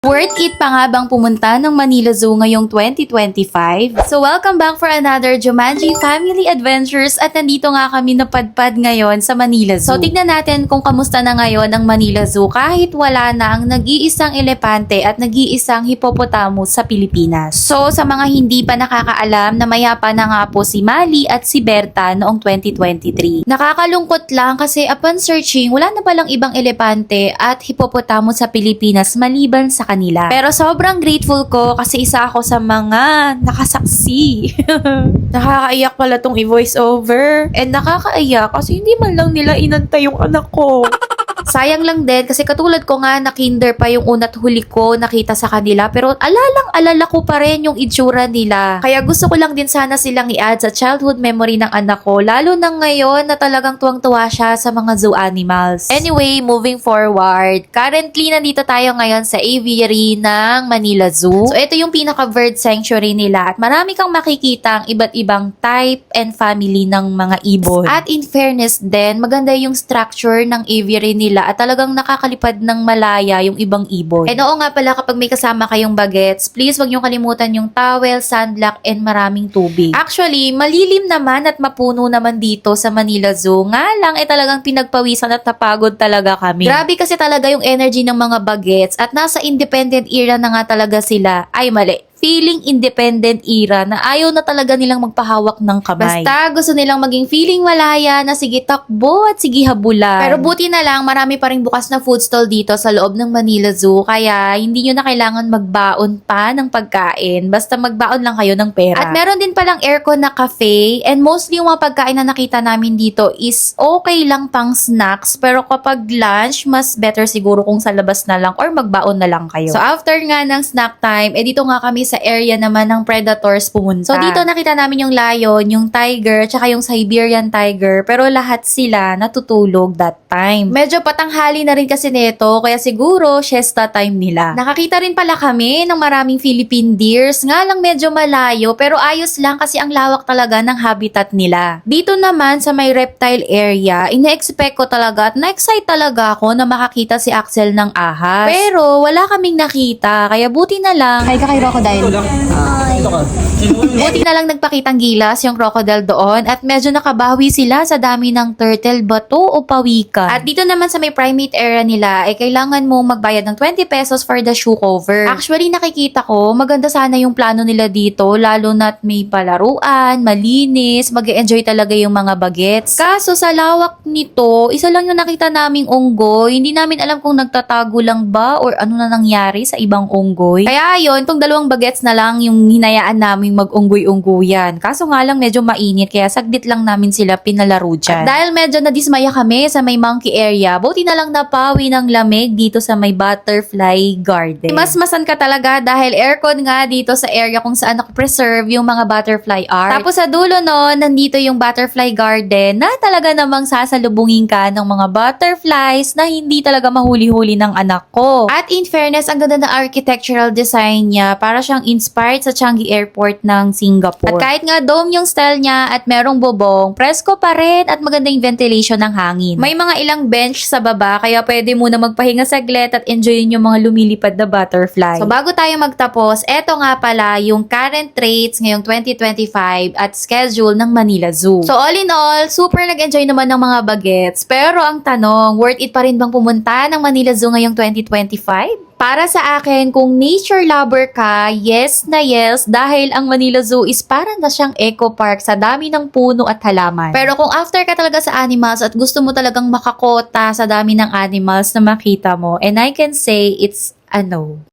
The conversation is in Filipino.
Worth it pa nga bang pumunta ng Manila Zoo ngayong 2025? So welcome back for another Jumanji Family Adventures at nandito nga kami napadpad ngayon sa Manila Zoo. So tignan natin kung kamusta na ngayon ang Manila Zoo kahit wala na ang nag-iisang elepante at nag-iisang hippopotamus sa Pilipinas. So sa mga hindi pa nakakaalam, namayapa na nga po si Mali at si Berta noong 2023. Nakakalungkot lang kasi upon searching, wala na palang ibang elepante at hippopotamus sa Pilipinas maliban sa kanila. Pero sobrang grateful ko kasi isa ako sa mga nakasaksi. Nakakaiyak pala tong i-voice over. And nakakaiyak kasi hindi man lang nila inantay yung anak ko. Sayang lang din kasi katulad ko nga na kinder pa yung una't huli ko nakita sa kanila pero alala ko pa rin yung itsura nila. Kaya gusto ko lang din sana silang i-add sa childhood memory ng anak ko lalo na ngayon na talagang tuwang-tuwa siya sa mga zoo animals. Anyway, moving forward, currently nandito tayo ngayon sa aviary ng Manila Zoo. So ito yung pinaka-bird sanctuary nila at marami kang makikita ang iba't ibang type and family ng mga ibon. At in fairness din, maganda yung structure ng aviary nila at talagang nakakalipad ng malaya yung ibang ibon. And oo nga pala kapag may kasama kayong bagets, please wag niyong kalimutan yung towel, sunblock, and maraming tubig. Actually, malilim naman at mapuno naman dito sa Manila Zoo. Nga lang talagang pinagpawisan at napagod talaga kami. Grabe kasi talaga yung energy ng mga bagets at nasa independent era na nga talaga sila. Ay mali. Feeling independent era na ayaw na talaga nilang magpahawak ng kamay. Basta gusto nilang maging feeling malaya na sige takbo at sige habulan. Pero buti na lang marami pa rin bukas na food stall dito sa loob ng Manila Zoo kaya hindi nyo na kailangan magbaon pa ng pagkain. Basta magbaon lang kayo ng pera. At meron din palang aircon na cafe and mostly yung mga pagkain na nakita namin dito is okay lang pang snacks pero kapag lunch mas better siguro kung sa labas na lang or magbaon na lang kayo. So after nga ng snack time, dito nga kami sa area naman ng predators pumunta. So dito nakita namin yung lion, yung tiger, tsaka yung Siberian tiger, pero lahat sila natutulog that time. Medyo patanghali na rin kasi nito, kaya siguro siesta time nila. Nakakita rin pala kami ng maraming Philippine deers, nga lang medyo malayo, pero ayos lang kasi ang lawak talaga ng habitat nila. Dito naman sa may reptile area, ina-expect ko talaga at na-excite talaga ako na makakita si Axel ng ahas. Pero wala kaming nakita, kaya buti na lang. Hi ka kay Crocodile. Buti na lang nagpakitang gilas yung crocodile doon at medyo nakabawi sila sa dami ng turtle, bato o pawikan. At dito naman sa may primate area nila ay kailangan mo magbayad ng 20 pesos for the shoe cover. Actually nakikita ko maganda sana yung plano nila dito lalo na't may palaruan, malinis, mag-e-enjoy talaga yung mga bagets. Kaso sa lawak nito, isa lang yung nakita naming unggoy. Hindi namin alam kung nagtatago lang ba or ano na nangyari sa ibang unggoy. Kaya yun, itong dalawang bagets na lang yung hinayaan namin mag-unggoy-unggoyan. Kaso nga lang medyo mainit kaya saglit lang namin sila pinalaro dyan. At dahil medyo nadismaya kami sa may monkey area, buti na lang napawi ng lamig dito sa may butterfly garden. Masmasan ka talaga dahil aircon nga dito sa area kung saan ako-preserve yung mga butterfly art. Tapos sa dulo no, nandito yung butterfly garden na talaga namang sasalubungin ka ng mga butterflies na hindi talaga mahuli-huli ng anak ko. At in fairness, ang ganda na architectural design niya, para siyang inspired sa Changi Airport ng Singapore. At kahit nga dome yung style niya at merong bubong, presko pa rin at maganda yung ventilation ng hangin. May mga ilang bench sa baba kaya pwede muna magpahinga saglit at enjoyin yung mga lumilipad na butterfly. So bago tayo magtapos, eto nga pala yung current rates ngayong 2025 at schedule ng Manila Zoo. So all in all, super nag-enjoy naman ng mga bagets. Pero ang tanong, worth it pa rin bang pumunta ng Manila Zoo ngayong 2025? Para sa akin, kung nature lover ka, yes na yes dahil ang Manila Zoo is parang na siyang eco park sa dami ng puno at halaman. Pero kung after ka talaga sa animals at gusto mo talagang makakota sa dami ng animals na makita mo, and I can say it's a no.